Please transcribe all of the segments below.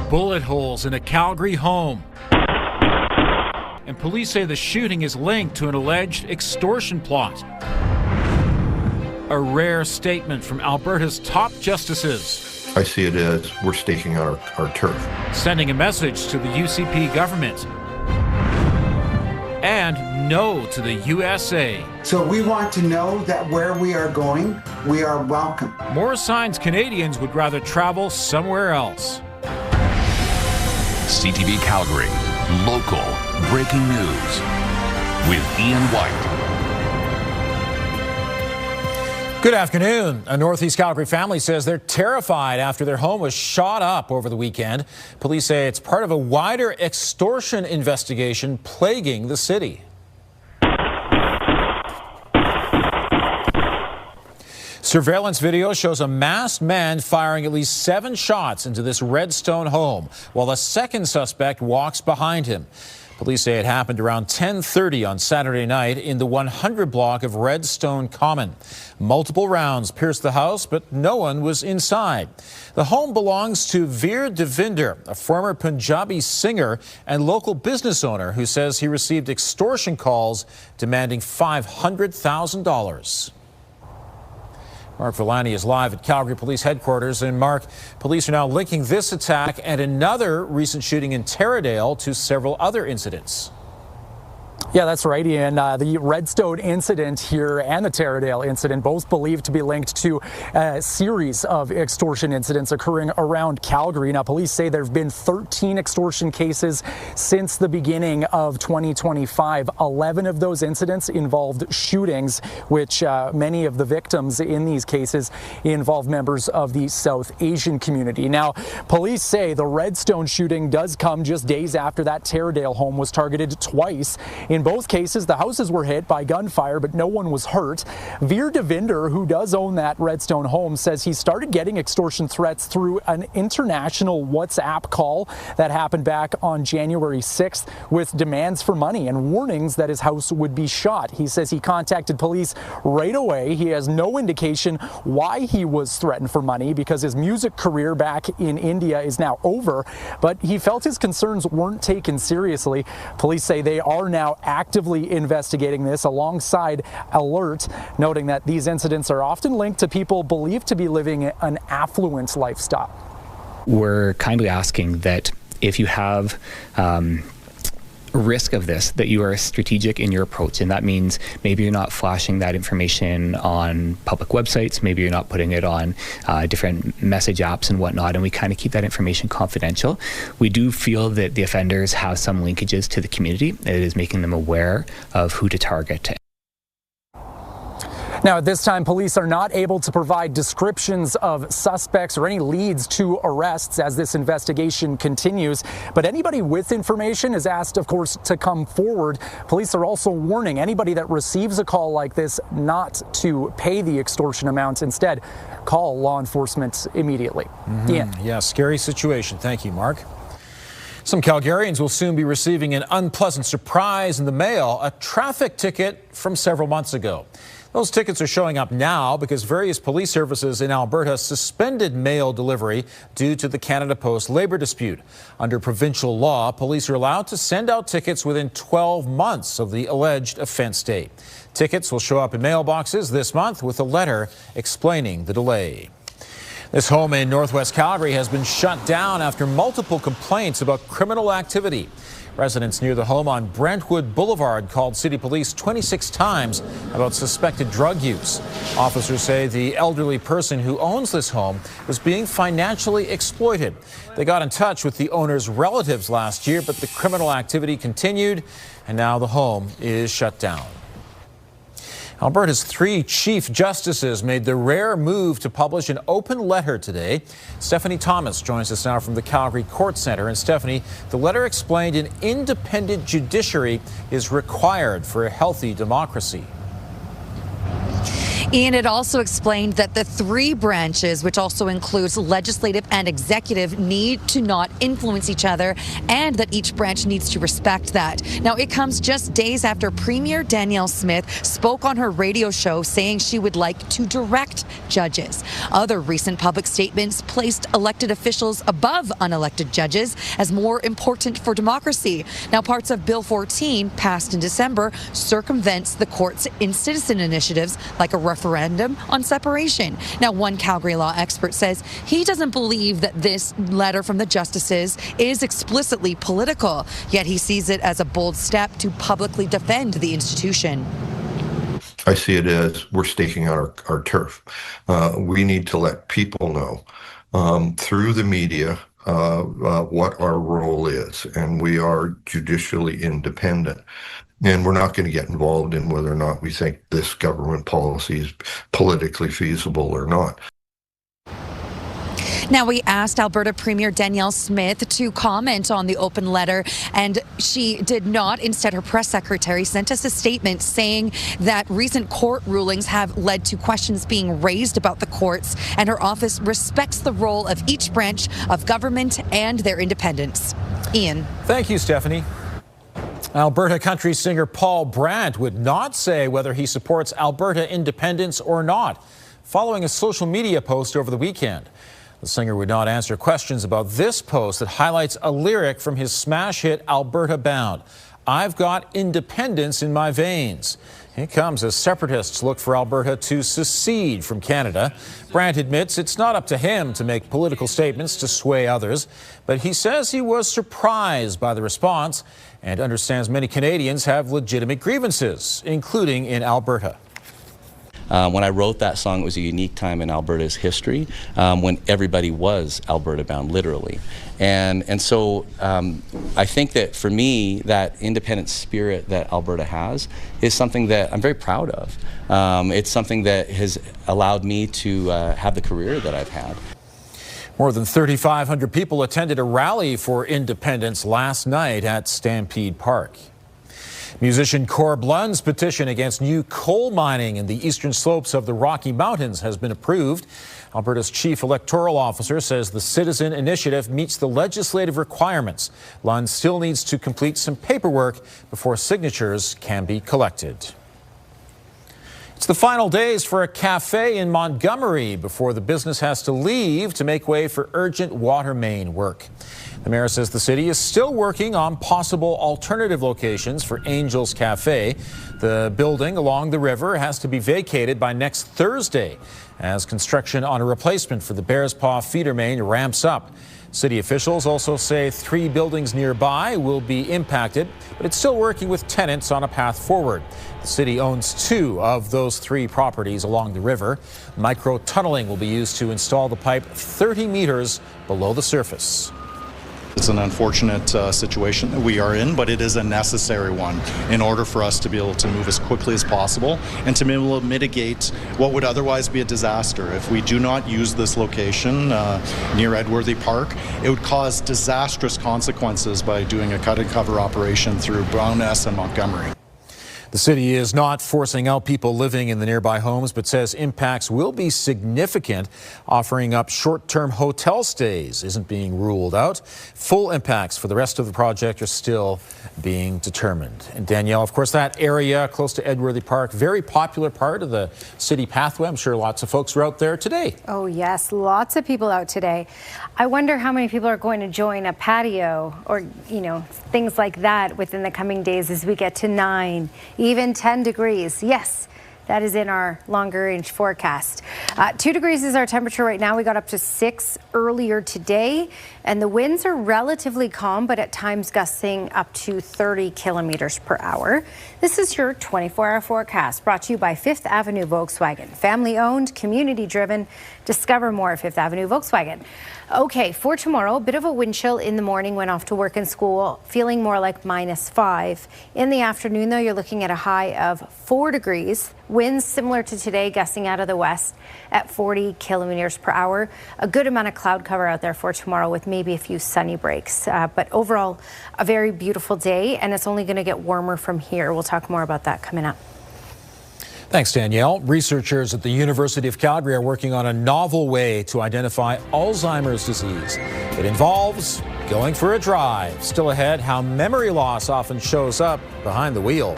Bullet holes in a Calgary home. And police say the shooting is linked to an alleged extortion plot. A rare statement from Alberta's top justices. I see it as we're staking our turf. Sending a message to the UCP government. And no to the USA. So we want to know that where we are going, we are welcome. More signs Canadians would rather travel somewhere else. CTV Calgary, local breaking news with Ian White. Good afternoon. A Northeast Calgary family says they're terrified after their home was shot up over the weekend. Police say it's part of a wider extortion investigation plaguing the city. Surveillance video shows a masked man firing at least 7 shots into this Redstone home, while a second suspect walks behind him. Police say it happened around 10:30 on Saturday night in the 100 block of Redstone Common. Multiple rounds pierced the house, but no one was inside. The home belongs to Veer Devinder, a former Punjabi singer and local business owner who says he received extortion calls demanding $500,000. Mark Villani is live at Calgary Police Headquarters. And Mark, police are now linking this attack and another recent shooting in Taradale to several other incidents. Yeah, that's right, Ian. The Redstone incident here and the Taradale incident, both believed to be linked to a series of extortion incidents occurring around Calgary. Now, police say there have been 13 extortion cases since the beginning of 2025. 11 of those incidents involved shootings, which many of the victims in these cases involve members of the South Asian community. Now, police say the Redstone shooting does come just days after that Taradale home was targeted twice. In both cases, the houses were hit by gunfire, but no one was hurt. Veer Devinder, who does own that Redstone home, says he started getting extortion threats through an international WhatsApp call that happened back on January 6th with demands for money and warnings that his house would be shot. He says he contacted police right away. He has no indication why he was threatened for money because his music career back in India is now over, but he felt his concerns weren't taken seriously. Police say they are now actively investigating this alongside Alert, noting that these incidents are often linked to people believed to be living an affluent lifestyle. We're kindly asking that if you have risk of this, that you are strategic in your approach, and that means maybe you're not flashing that information on public websites, maybe you're not putting it on different message apps and whatnot, and we kind of keep that information confidential. We do feel that the offenders have some linkages to the community. It is making them aware of who to target. Now, at this time, police are not able to provide descriptions of suspects or any leads to arrests as this investigation continues. But anybody with information is asked, of course, to come forward. Police are also warning anybody that receives a call like this not to pay the extortion amount. Instead, call law enforcement immediately. Ian. Yeah, scary situation. Thank you, Mark. Some Calgarians will soon be receiving an unpleasant surprise in the mail, a traffic ticket from several months ago. Those tickets are showing up now because various police services in Alberta suspended mail delivery due to the Canada Post labor dispute. Under provincial law, police are allowed to send out tickets within 12 months of the alleged offense date. Tickets will show up in mailboxes this month with a letter explaining the delay. This home in Northwest Calgary has been shut down after multiple complaints about criminal activity. Residents near the home on Brentwood Boulevard called city police 26 times about suspected drug use. Officers say the elderly person who owns this home was being financially exploited. They got in touch with the owner's relatives last year, but the criminal activity continued, and now the home is shut down. Alberta's 3 chief justices made the rare move to publish an open letter today. Stephanie Thomas joins us now from the Calgary Court Centre. And Stephanie, the letter explained an independent judiciary is required for a healthy democracy. Ian, it also explained that the three branches, which also includes legislative and executive, need to not influence each other, and that each branch needs to respect that. Now, it comes just days after Premier Danielle Smith spoke on her radio show saying she would like to direct judges. Other recent public statements placed elected officials above unelected judges as more important for democracy. Now, parts of Bill 14, passed in December, circumvents the courts in citizen initiatives like a referendum on separation. Now, one Calgary law expert says he doesn't believe that this letter from the justices is explicitly political, yet he sees it as a bold step to publicly defend the institution. I see it as we're staking out our turf. We need to let people know through the media what our role is, and we are judicially independent. And we're not going to get involved in whether or not we think this government policy is politically feasible or not. Now, we asked Alberta Premier Danielle Smith to comment on the open letter, and she did not. Instead, her press secretary sent us a statement saying that recent court rulings have led to questions being raised about the courts, and her office respects the role of each branch of government and their independence. Ian. Thank you, Stephanie. Alberta country singer Paul Brandt would not say whether he supports Alberta independence or not, following a social media post over the weekend. The singer would not answer questions about this post that highlights a lyric from his smash hit Alberta Bound. "I've got independence in my veins." It comes as separatists look for Alberta to secede from Canada. Brandt admits it's not up to him to make political statements to sway others, but he says he was surprised by the response and understands many Canadians have legitimate grievances, including in Alberta. When I wrote that song, it was a unique time in Alberta's history when everybody was Alberta bound, literally. And so I think that for me, that independent spirit that Alberta has is something that I'm very proud of. It's something that has allowed me to have the career that I've had. More than 3,500 people attended a rally for independence last night at Stampede Park. Musician Corb Lund's petition against new coal mining in the eastern slopes of the Rocky Mountains has been approved. Alberta's chief electoral officer says the citizen initiative meets the legislative requirements. Lund still needs to complete some paperwork before signatures can be collected. It's the final days for a cafe in Montgomery before the business has to leave to make way for urgent water main work. The mayor says the city is still working on possible alternative locations for Angel's Cafe. The building along the river has to be vacated by next Thursday as construction on a replacement for the Bears Paw feeder main ramps up. City officials also say 3 buildings nearby will be impacted, but it's still working with tenants on a path forward. The city owns 2 of those 3 properties along the river. Micro-tunneling will be used to install the pipe 30 meters below the surface. It's an unfortunate situation that we are in, but it is a necessary one in order for us to be able to move as quickly as possible and to be able to mitigate what would otherwise be a disaster. If we do not use this location near Edworthy Park, it would cause disastrous consequences by doing a cut and cover operation through Browness and Montgomery. The city is not forcing out people living in the nearby homes, but says impacts will be significant. Offering up short-term hotel stays isn't being ruled out. Full impacts for the rest of the project are still being determined. And Danielle, of course, that area close to Edworthy Park, very popular part of the city pathway. I'm sure lots of folks were out there today. Oh, yes, lots of people out today. I wonder how many people are going to join a patio or, things like that within the coming days as we get to 9. Even 10 degrees. Yes, that is in our longer range forecast. 2 degrees is our temperature right now. We got up to 6 earlier today, and the winds are relatively calm, but at times gusting up to 30 kilometers per hour. This is your 24-hour forecast brought to you by 5th Avenue Volkswagen. Family owned, community driven. Discover more at 5th Avenue Volkswagen. Okay, for tomorrow, a bit of a wind chill in the morning, went off to work and school, feeling more like -5. In the afternoon, though, you're looking at a high of 4 degrees. Winds similar to today, gusting out of the west at 40 kilometers per hour. A good amount of cloud cover out there for tomorrow with maybe a few sunny breaks. But overall, a very beautiful day, and it's only going to get warmer from here. We'll talk more about that coming up. Thanks, Danielle. Researchers at the University of Calgary are working on a novel way to identify Alzheimer's disease. It involves going for a drive. Still ahead, how memory loss often shows up behind the wheel.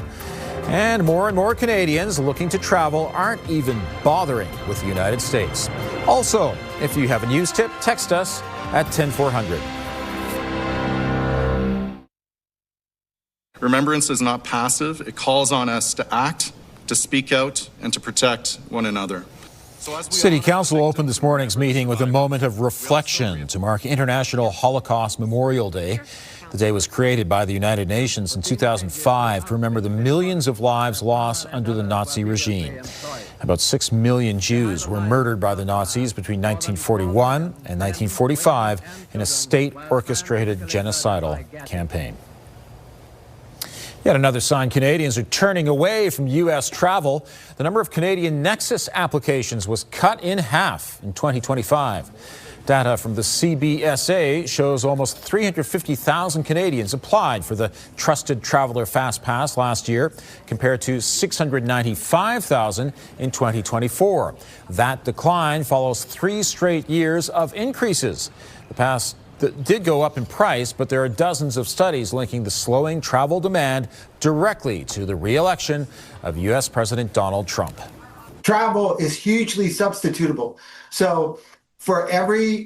And more Canadians looking to travel aren't even bothering with the United States. Also, if you have a news tip, text us at 10400. Remembrance is not passive. It calls on us to act, to speak out, and to protect one another. City Council opened this morning's meeting with a moment of reflection to mark International Holocaust Memorial Day. The day was created by the United Nations in 2005 to remember the millions of lives lost under the Nazi regime. About 6 million Jews were murdered by the Nazis between 1941 and 1945 in a state-orchestrated genocidal campaign. Yet another sign Canadians are turning away from U.S. travel. The number of Canadian Nexus applications was cut in half in 2025. Data from the CBSA shows almost 350,000 Canadians applied for the Trusted Traveller Fast Pass last year, compared to 695,000 in 2024. That decline follows 3 straight years of increases. The pass did go up in price, but there are dozens of studies linking the slowing travel demand directly to the re-election of U.S. President Donald Trump. Travel is hugely substitutable. So for every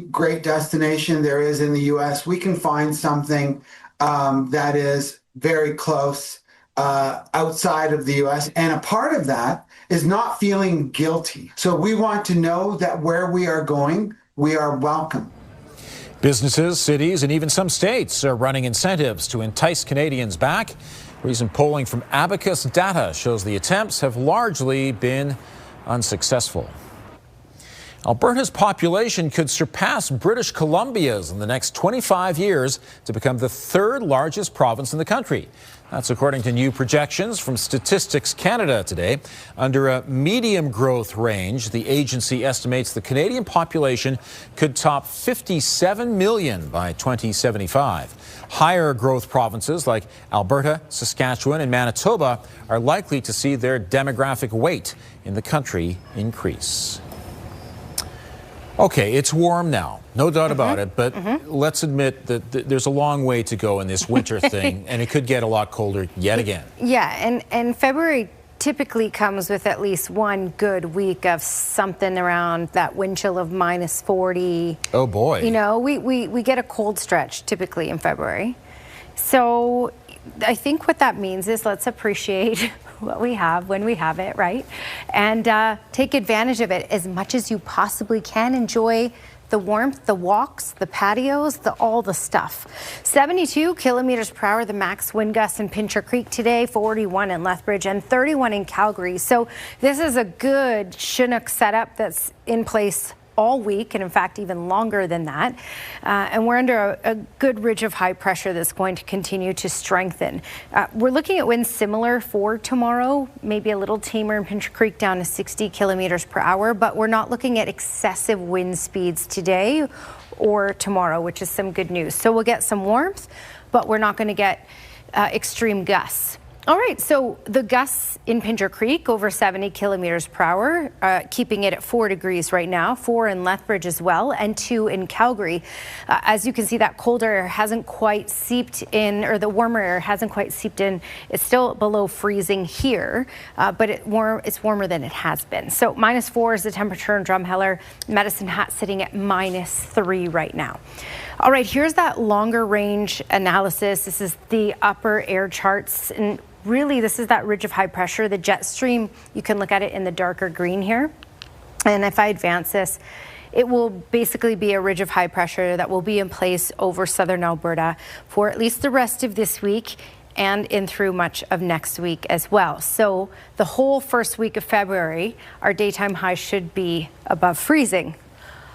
great destination there is in the U.S., we can find something that is very close outside of the U.S. And a part of that is not feeling guilty. So we want to know that where we are going, we are welcome. Businesses, cities, and even some states are running incentives to entice Canadians back. Recent polling from Abacus data shows the attempts have largely been unsuccessful. Alberta's population could surpass British Columbia's in the next 25 years to become the 3rd largest province in the country. That's according to new projections from Statistics Canada today. Under a medium growth range, the agency estimates the Canadian population could top 57 million by 2075. Higher growth provinces like Alberta, Saskatchewan, and Manitoba are likely to see their demographic weight in the country increase. Okay, it's warm now, no doubt about it, but let's admit that there's a long way to go in this winter thing, and it could get a lot colder yet again. Yeah, and February typically comes with at least one good week of something around that wind chill of minus 40. Oh boy. You know, we get a cold stretch typically in February. So I think what that means is let's appreciate what we have when we have it, right? And take advantage of it as much as you possibly can. Enjoy the warmth, the walks, the patios, all the stuff. 72 kilometers per hour, the max wind gusts in Pincher Creek today, 41 in Lethbridge, and 31 in Calgary. So this is a good Chinook setup that's in place all week, and in fact even longer than that. And we're under a good ridge of high pressure that's going to continue to strengthen. We're looking at winds similar for tomorrow, maybe a little tamer in Pincher Creek down to 60 kilometers per hour, but we're not looking at excessive wind speeds today or tomorrow, which is some good news. So we'll get some warmth, but we're not going to get extreme gusts. All right, so the gusts in Pincher Creek over 70 kilometers per hour, keeping it at 4 degrees right now, 4 in Lethbridge as well, and 2 in Calgary. As you can see, that colder air hasn't quite seeped in, or the warmer air hasn't quite seeped in. It's still below freezing here, but it's warmer than it has been. So minus 4 is the temperature in Drumheller. Medicine Hat sitting at minus 3 right now. All right, here's that longer range analysis. This is the upper air charts, and really this is that ridge of high pressure. The jet stream, you can look at it in the darker green here. And if I advance this, it will basically be a ridge of high pressure that will be in place over southern Alberta for at least the rest of this week and in through much of next week as well. So the whole first week of February, our daytime high should be above freezing,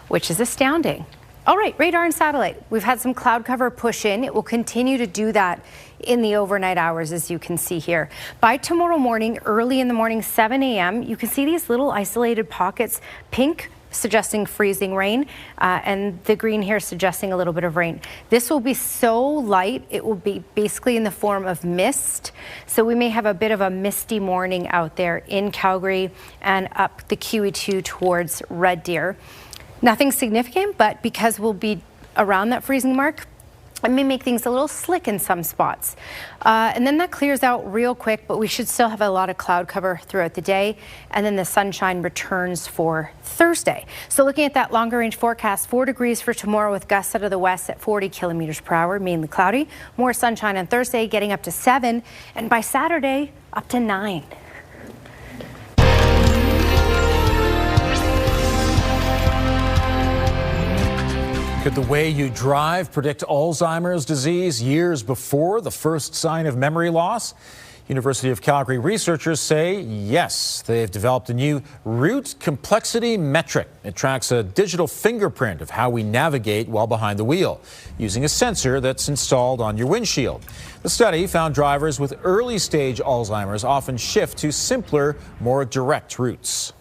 which is astounding. All right, radar and satellite. We've had some cloud cover push in. It will continue to do that in the overnight hours, as you can see here. By tomorrow morning, early in the morning, 7 a.m., you can see these little isolated pockets, pink suggesting freezing rain, and the green here suggesting a little bit of rain. This will be so light, it will be basically in the form of mist. So we may have a bit of a misty morning out there in Calgary and up the QE2 towards Red Deer. Nothing significant, but because we'll be around that freezing mark, it may make things a little slick in some spots. And then that clears out real quick, but we should still have a lot of cloud cover throughout the day. And then the sunshine returns for Thursday. So looking at that longer range forecast, 4 degrees for tomorrow with gusts out of the west at 40 kilometers per hour, mainly cloudy. More sunshine on Thursday, getting up to 7. And by Saturday, up to 9. Could the way you drive predict Alzheimer's disease years before the first sign of memory loss? University of Calgary researchers say yes. They've developed a new route complexity metric. It tracks a digital fingerprint of how we navigate while behind the wheel, using a sensor that's installed on your windshield. The study found drivers with early stage Alzheimer's often shift to simpler, more direct routes.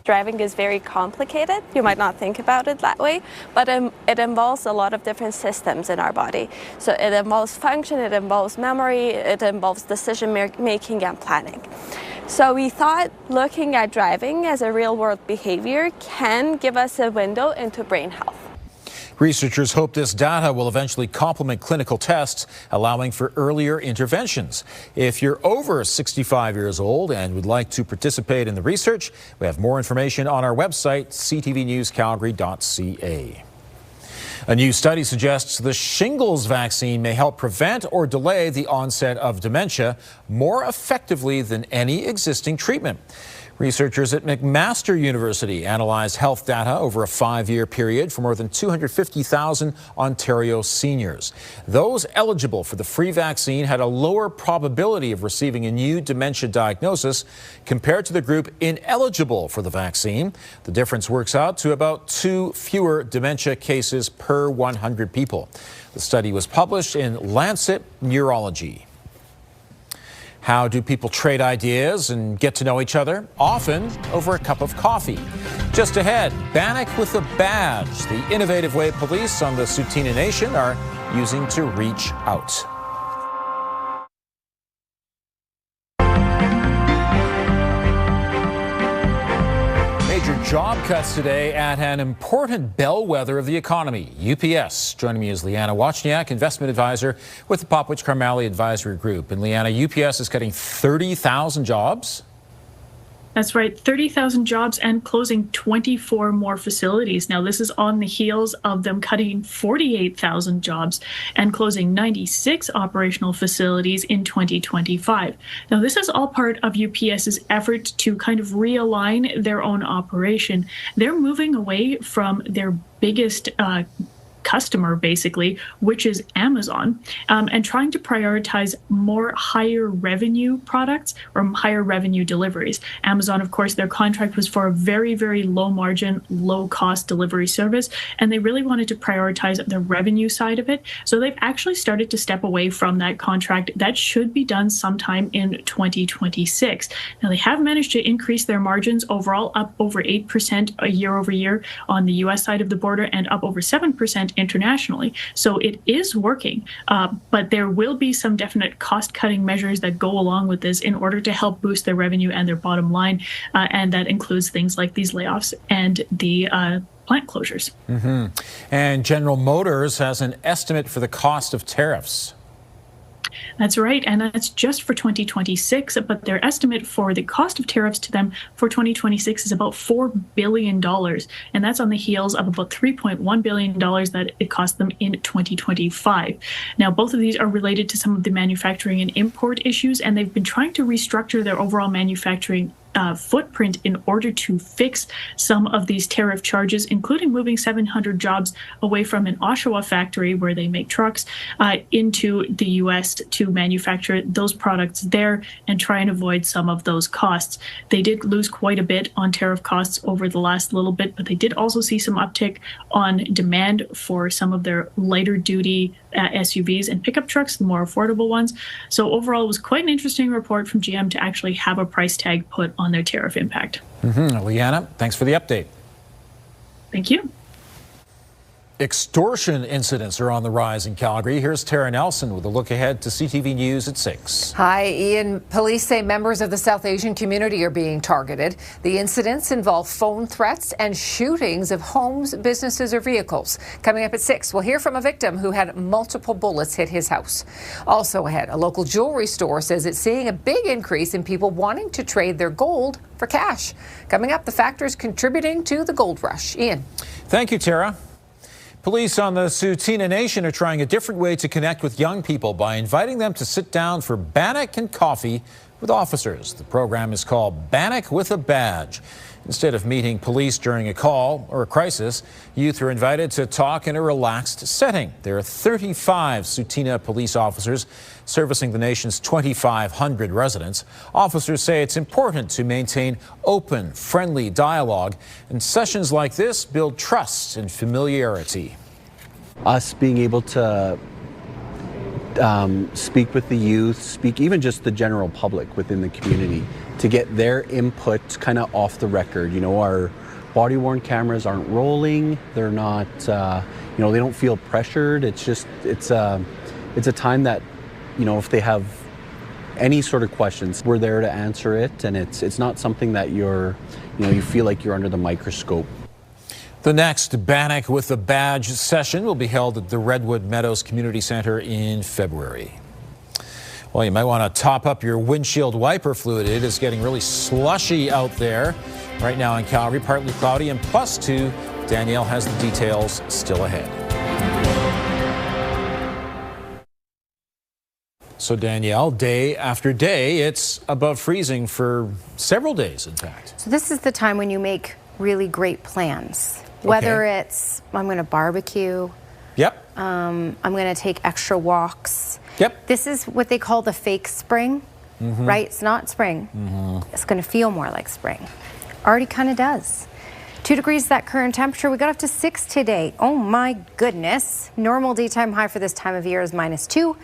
Driving is very complicated. You might not think about it that way, but it involves a lot of different systems in our body. So it involves function, it involves memory, it involves decision making and planning. So we thought looking at driving as a real-world behavior can give us a window into brain health. Researchers hope this data will eventually complement clinical tests, allowing for earlier interventions. If you're over 65 years old and would like to participate in the research, we have more information on our website, ctvnewscalgary.ca. A new study suggests the Shingles vaccine may help prevent or delay the onset of dementia more effectively than any existing treatment. Researchers at McMaster University analyzed health data over a 5-year period for more than 250,000 Ontario seniors. Those eligible for the free vaccine had a lower probability of receiving a new dementia diagnosis compared to the group ineligible for the vaccine. The difference works out to about 2 fewer dementia cases per 100 people. The study was published in Lancet Neurology. How do people trade ideas and get to know each other? Often over a cup of coffee. Just ahead, Banic with a badge, the innovative way police on the Tsuut'ina Nation are using to reach out. Major job cuts today at an important bellwether of the economy, UPS. Joining me is Leanna Wachniak, investment advisor with the Popwich Karmali Advisory Group. And Leanna, UPS is cutting 30,000 jobs. That's right, 30,000 jobs and closing 24 more facilities. Now, this is on the heels of them cutting 48,000 jobs and closing 96 operational facilities in 2025. Now, this is all part of UPS's effort to kind of realign their own operation. They're moving away from their biggest customer, basically, which is Amazon, and trying to prioritize more higher revenue products or higher revenue deliveries. Amazon, of course, their contract was for a very, very low margin, low cost delivery service, and they really wanted to prioritize the revenue side of it. So they've actually started to step away from that contract. That should be done sometime in 2026. Now, they have managed to increase their margins overall, up over 8% year over year on the US side of the border and up over 7% internationally. So it is working, but there will be some definite cost-cutting measures that go along with this in order to help boost their revenue and their bottom line, and that includes things like these layoffs and the plant closures. And General Motors has an estimate for the cost of tariffs. That's right, and that's just for 2026, but their estimate for the cost of tariffs to them for 2026 is about $4 billion, and that's on the heels of about $3.1 billion that it cost them in 2025. Now, both of these are related to some of the manufacturing and import issues, and they've been trying to restructure their overall manufacturing footprint in order to fix some of these tariff charges, including moving 700 jobs away from an Oshawa factory where they make trucks into the U.S. to manufacture those products there and try and avoid some of those costs. They did lose quite a bit on tariff costs over the last little bit, but they did also see some uptick on demand for some of their lighter duty SUVs and pickup trucks, the more affordable ones. So overall, it was quite an interesting report from GM to actually have a price tag put on their tariff impact. Leanna, thanks for the update. Thank you. Extortion incidents are on the rise in Calgary. Here's Tara Nelson with a look ahead to CTV News at 6. Hi, Ian. Police say members of the South Asian community are being targeted. The incidents involve phone threats and shootings of homes, businesses, or vehicles. Coming up at 6, we'll hear from a victim who had multiple bullets hit his house. Also ahead, a local jewelry store says it's seeing a big increase in people wanting to trade their gold for cash. Coming up, the factors contributing to the gold rush. Ian. Thank you, Tara. Police on the Tsuut'ina Nation are trying a different way to connect with young people by inviting them to sit down for Banic and coffee with officers. The program is called Banic with a Badge. Instead of meeting police during a call or a crisis, youth are invited to talk in a relaxed setting. There are 35 Tsuut'ina police officers servicing the nation's 2,500 residents. Officers say it's important to maintain open, friendly dialogue, and sessions like this build trust and familiarity. Us being able to speak with the youth, speak even just the general public within the community, to get their input kind of off the record. You know, our body-worn cameras aren't rolling. They're not, you know, they don't feel pressured. It's just, it's a time that, you know, if they have any sort of questions, we're there to answer it. And it's not something that you're, you know, you feel like you're under the microscope. The next Banic with a Badge session will be held at the Redwood Meadows Community Centre in February. Well, you might want to top up your windshield wiper fluid. It is getting really slushy out there right now in Calgary, partly cloudy and +2. Danielle has the details still ahead. So Danielle, day after day, it's above freezing for several days, in fact. So this is the time when you make really great plans. Whether it's, I'm going to barbecue. Yep. I'm going to take extra walks. Yep. This is what they call the fake spring, right? It's not spring. It's going to feel more like spring. Already kind of does. 2 degrees that current temperature. We got up to 6 today. Oh my goodness. Normal daytime high for this time of year is -2.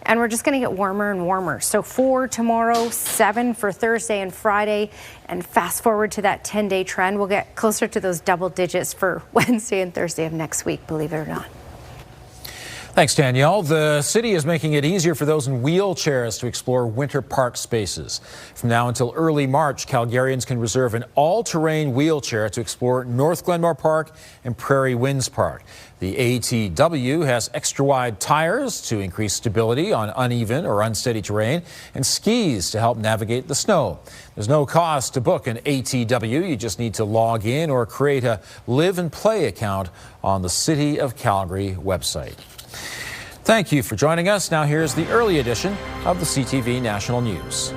And we're just going to get warmer and warmer. So 4 tomorrow, 7 for Thursday and Friday. And fast forward to that 10-day trend, we'll get closer to those double digits for Wednesday and Thursday of next week, believe it or not. Thanks, Danielle. The city is making it easier for those in wheelchairs to explore winter park spaces. From now until early March, Calgarians can reserve an all-terrain wheelchair to explore North Glenmore Park and Prairie Winds Park. The ATW has extra-wide tires to increase stability on uneven or unsteady terrain and skis to help navigate the snow. There's no cost to book an ATW. You just need to log in or create a Live and Play account on the City of Calgary website. Thank you for joining us. Now here's the early edition of the CTV National News.